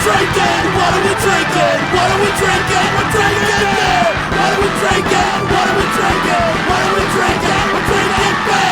drinking? What are we drinking? What are we drinking? We're drinking beer. What are we drinking? What are we drinking? What are we drinking? We're drinking beer.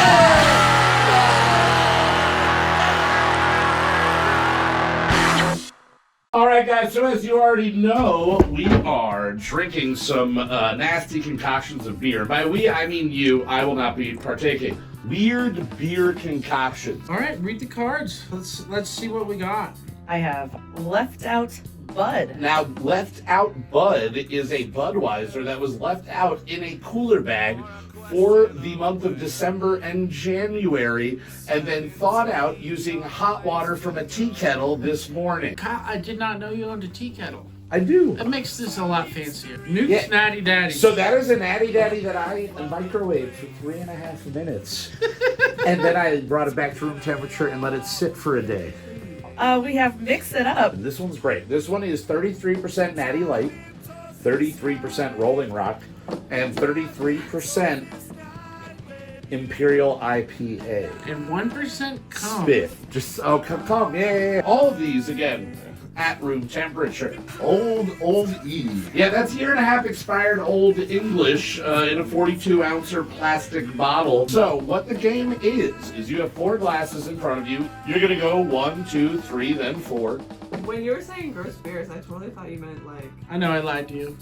Alright guys, so as you already know, we are drinking some nasty concoctions of beer. By we, I mean you. I will not be partaking. Weird beer concoctions. All right, read the cards. Let's see what we got. I have Left Out Bud. Now, Left Out Bud is a Budweiser that was left out in a cooler bag for the month of December and January, and then thawed out using hot water from a tea kettle this morning. Kyle, I did not know you owned a tea kettle. I do. That makes this a lot fancier. Nuke's Yeah. Natty Daddy. So that is a Natty Daddy that I microwaved for 3.5 minutes. And then I brought it back to room temperature and let it sit for a day. We have Mix It Up. And this one's great. This one is 33% Natty Light, 33% Rolling Rock, and 33% Imperial IPA. and 1% cum. Spiff. Just, oh, come. Yeah. All of these, again, at room temperature. Old E. Yeah, that's 1.5 year expired Old English in a 42-ouncer plastic bottle. So what the game is you have 4 glasses in front of you. You're going to go 1, 2, 3, then 4. When you were saying gross beers, I totally thought you meant like, I know I lied to you.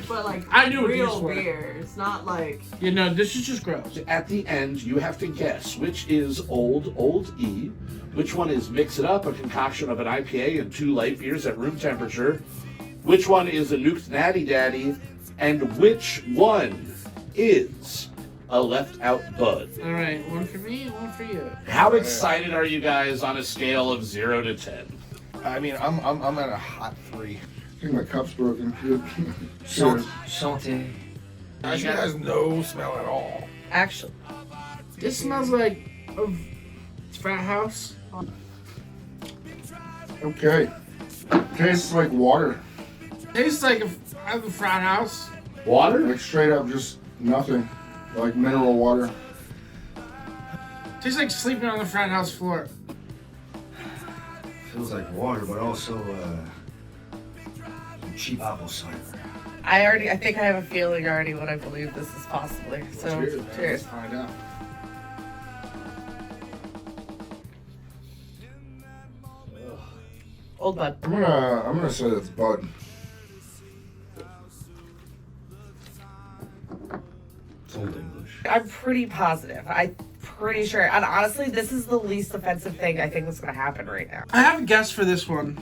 but like I knew what real these were. beers, not like. You know, this is just gross. At the end, you have to guess which is Old E, which one is Mix It Up, a concoction of an IPA and 2 light beers at room temperature, which one is a Nuke's Natty Daddy, and which one is a Left Out Bud. All right, one for me, one for you. How excited are you guys on a scale of 0 to 10? I mean, I'm at a hot 3. I think my cup's broken. Cheers. Santé. Actually has no smell at all. Actually, This smells like a frat house. Okay. Tastes like water. Tastes like a frat house. Water? Like straight up just nothing. Like mineral water. Tastes like sleeping on the frat house floor. Feels like water, but also cheap apple cider. I think I have a feeling already what I believe this is possibly. So, cheers. Find out. Old Bud. I'm gonna say it's Bud. It's Old English. I'm pretty positive. I'm pretty sure. And honestly, this is the least offensive thing I think that's going to happen right now. I have a guess for this one.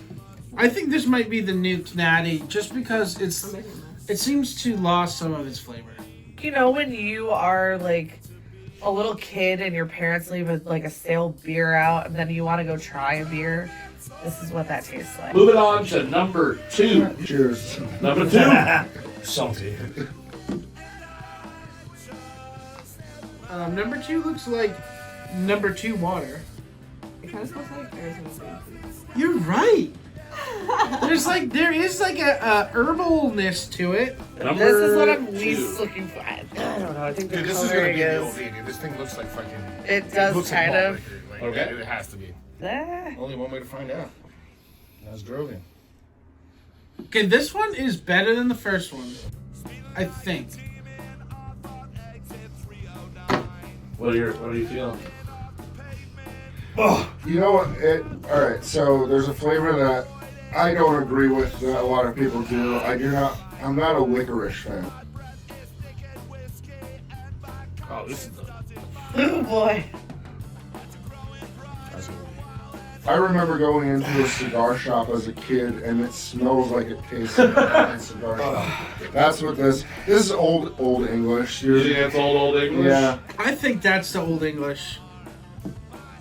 I think this might be the Nuke's Natty, just because it seems to lost some of its flavor. You know when you are like a little kid and your parents leave a stale beer out and then you want to go try a beer? This is what that tastes like. Moving on to number 2. Cheers. Number 2. Salty. Number 2 looks like number 2 water. It kind of smells like Arizona green tea. You're right. There is like a herbalness to it. Number This is what I'm 2. least looking for. I don't know. I think the Dude, this is gonna coloring be the is. old E, dude. This thing looks like fucking. It does looks kind like of. malt liquor. Like, Okay. It has to be. Ah. Only one way to find out. That's Drogan. Okay, this one is better than the first one. I think. What are you feeling? Oh, you know what? All right. So there's a flavor that I don't agree with that a lot of people do. I'm not a licorice fan. Oh, this is Oh boy. I remember going into a cigar shop as a kid, and it smells like it tastes like a cigar shop. That's what this is. Old English. You think that's Old English? Yeah. I think that's the Old English.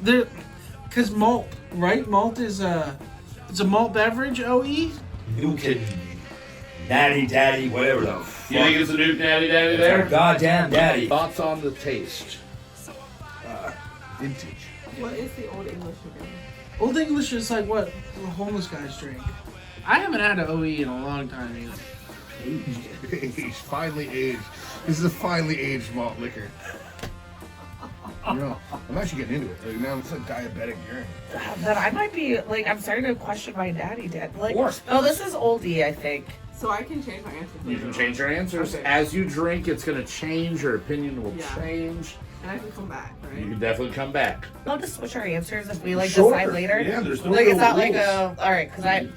Because malt, right? Malt is it's a malt beverage, OE? Nuke Natty Daddy, whatever the fuck. You think it's a Nuke Natty Daddy It's our there? goddamn daddy. Thoughts on the taste? Vintage. What is the Old English again? Old English is like what the homeless guys drink. I haven't had an OE in a long time either. Aged. Finally aged. This is a finely aged malt liquor. know, I'm actually getting into it. Like, now it's like diabetic urine. Then I might be like, I'm starting to question my natty dad. Like, Or- oh, this is oldie, I think. So I can change my answer. You can change your answers. Okay. As you drink, it's going to change. Your opinion will Yeah. change. And I can come back, You right? can definitely come back. I'll just switch our answers if we like Sure. decide later. Yeah, there's no like real it's not like rules. all right, because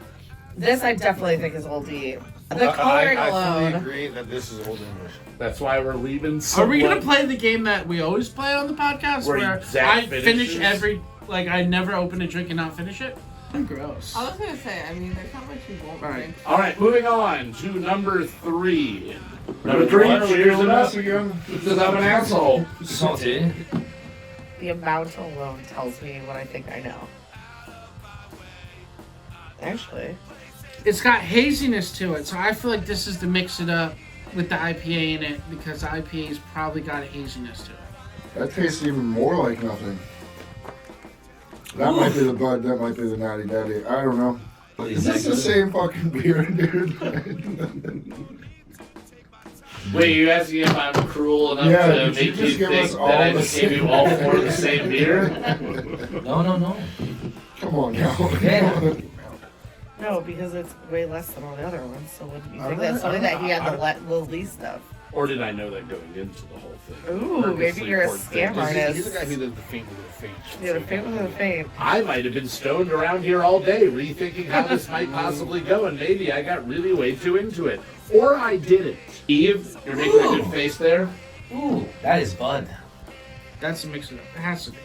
this I definitely think is oldie. The I coloring fully alone. agree that this is Old English. That's why we're leaving. Are we gonna somewhat- play the game that we always play on the podcast, Where where Zach I finish finishes? every I never open a drink and not finish it? I'm gross. I was gonna say, I mean, there's not much you won't Right. drink. All right, moving on to number 3. Number 3, Why are we cheers doing it up. this again? Because I'm an asshole. Salty. The amount alone tells me what I think I know. Actually, It's got haziness to it, so I feel like this is to mix it up with the IPA in it because the IPA's probably got a haziness to it. That tastes even more like nothing. That might be the Bud, that might be the Natty Daddy. I don't know. Is this the same fucking beer, dude? Wait, you asking if I'm cruel enough Yeah, to did you make you just give think us all that I the just gave same- you all 4 of the same beer? No. Come on now. Yeah. no, because it's way less than all the other ones. So wouldn't you think that's something that he had the least of? Or did I know that going into the whole thing? Ooh, maybe Purposely you're a poured scam things. artist. He's the guy who did the faint with the faint. Yeah, the fame of the fame. I might have been stoned around here all day rethinking how this might possibly go, and maybe I got really way too into it. Or I didn't. Eve, you're making a good face there. Ooh, that is Bud. That's a mix it up. It has to be.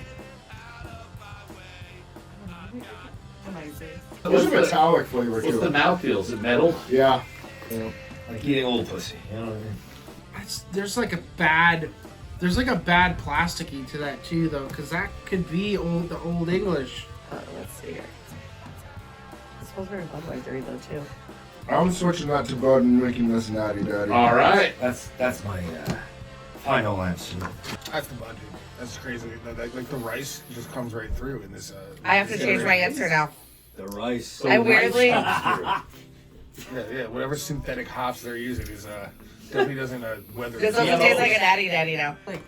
There's a metallic flavor What's to the it. mouthfeel? Is it metal? Yeah. Like eating old pussy. You know what I mean? There's like a bad plasticky to that too, though, because that could be the old English. Let's see here. This smells very Budweiser though too. I'm switching that to Bud and making this Natty Daddy. All right. That's my final answer. That's the Bud, dude. That's crazy. Like the rice just comes right through in this. I have to change my answer now. The rice. I weirdly. Yeah. Whatever synthetic hops they're using is definitely doesn't weather. This doesn't taste like a natty daddy now. Like,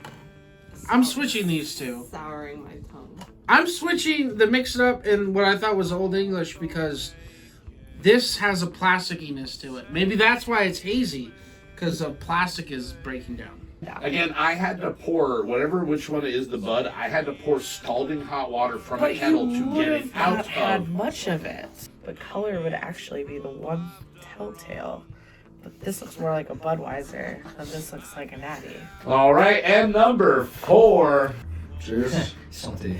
I'm switching these two. souring my tongue. I'm switching the mix it up and what I thought was old English because this has a plasticiness to it. Maybe that's why it's hazy, because the plastic is breaking down. Again, I had to pour which one is the Bud. I had to pour scalding hot water from But a you kettle to would get it have out not had of. much of it. The color would actually be the one telltale. But this looks more like a Budweiser, and this looks like a natty. All right, and number 4. Cheers. Salty.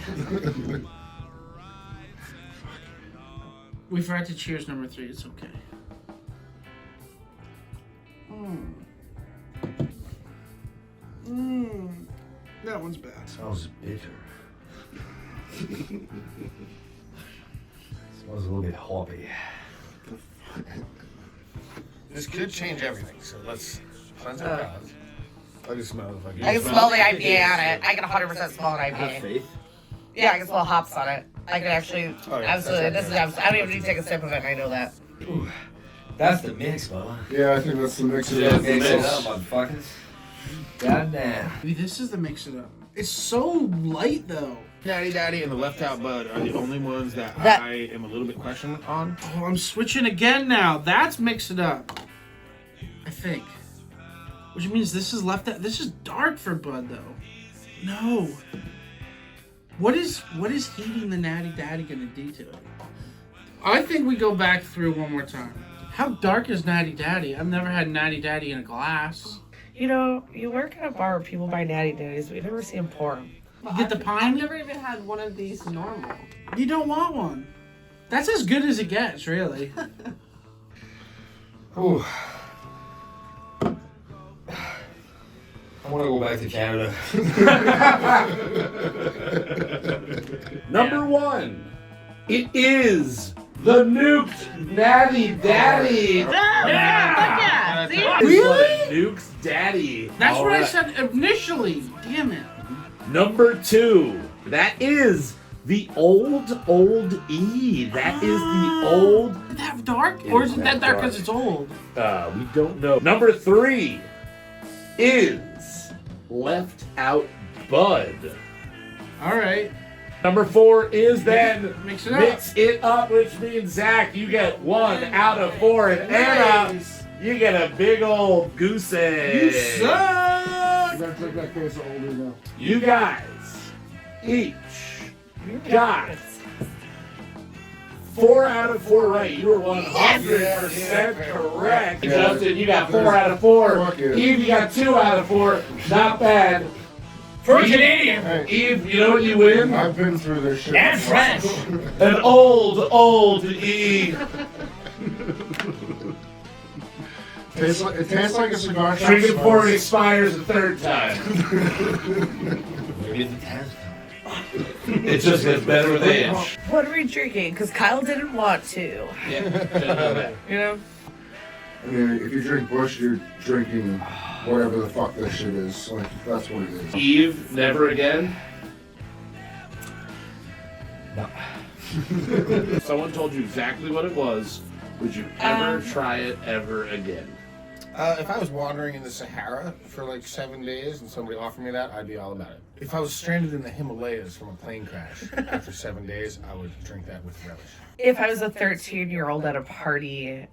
We forgot to cheers number 3. It's okay. That one's bad. Smells bitter. Smells a little bit hoppy. This could change everything. So let's cleanse our palates. I just smell it like. I can smell the IPA on it. I can 100% smell an Have IPA. faith. Yeah, I can smell hops on it. I can actually, Oh, yeah, absolutely. that's This is. I don't even need to take a sip of it. And I know that. Ooh, that's the mix, Bubba. Yeah, I think that's the mix of Yeah, it. Mix it mix. up, motherfuckers. Goddamn. Maybe this is the mix it up. It's so light though. Natty Daddy and the Left Out Bud are the only ones that That- I am a little bit questioned on. Oh, I'm switching again now. That's mix it up. I think. Which means this is left out. This is dark for Bud though. No. What is heating the Natty Daddy gonna do to it? I think we go back through one more time. How dark is Natty Daddy? I've never had Natty Daddy in a glass. You know, you work at a bar where people buy natty daddies, but you never see them pour them. You get the I've pine? never even had one of these normal. You don't want one. That's as good as it gets, really. Ooh. I want to go back to Canada. Number 1. It is the Nuked Natty Daddy. Yeah! See? Really? Nuked Daddy. That's All what I right. said initially. Damn it. Number 2. That is the old E. That is the old. Is that dark? It Or is is it that that dark dark. because it's old? We don't know. Number 3 is Left Out Bud. All right. Number 4 is then Mix it up. Mix it up, which means Zach, you get 1 out of 4, and Anna, Nice. you get a big old goose egg. You suck. You gotta take that case of older now. You guys each got 4 out of 4 right. You were 100% correct. Yeah. Justin, you got 4 out of 4. Fuck yeah. Eve, you got 2 out of 4. Not bad. For a Canadian Hey, Eve, you know what you win? I've been through this shit. and French. An old E. It tastes like a cigar shop. Drink it before it smells. expires a 3rd time. Maybe the 10th time. It just gets better with age. What are we drinking? Because Kyle didn't want to. Yeah, should know that. You know? I mean, if you drink Bush, you're drinking whatever the fuck this shit is. Like, that's what it is. Eve, never again. No. Someone told you exactly what it was. Would you ever try it ever again? If I was wandering in the Sahara for like 7 days and somebody offered me that, I'd be all about it. If I was stranded in the Himalayas from a plane crash after 7 days, I would drink that with relish. If I was a 13-year-old at a party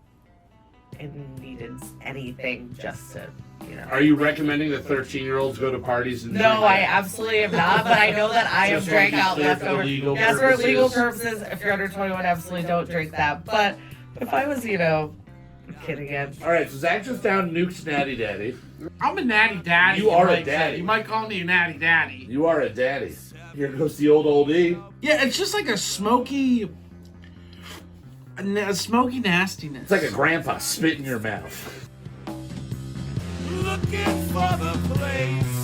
and needed anything just to, you know. Are you recommending that 13-year-olds go to parties and drink No, I that? absolutely am not, but I know that I have Just drank wanna be out clear for leftover. legal Yes, for legal purposes. purposes. If you're under 21, absolutely don't drink that. But if I was, you know, a kid again. All right, so Zach just down Nuke's Natty Daddy. I'm a natty daddy. You are a might say. daddy. You might call me a natty daddy. You are a daddy. Here goes the old E. Yeah, it's just like a smoky nastiness. It's like a grandpa spit in your mouth. Looking for the place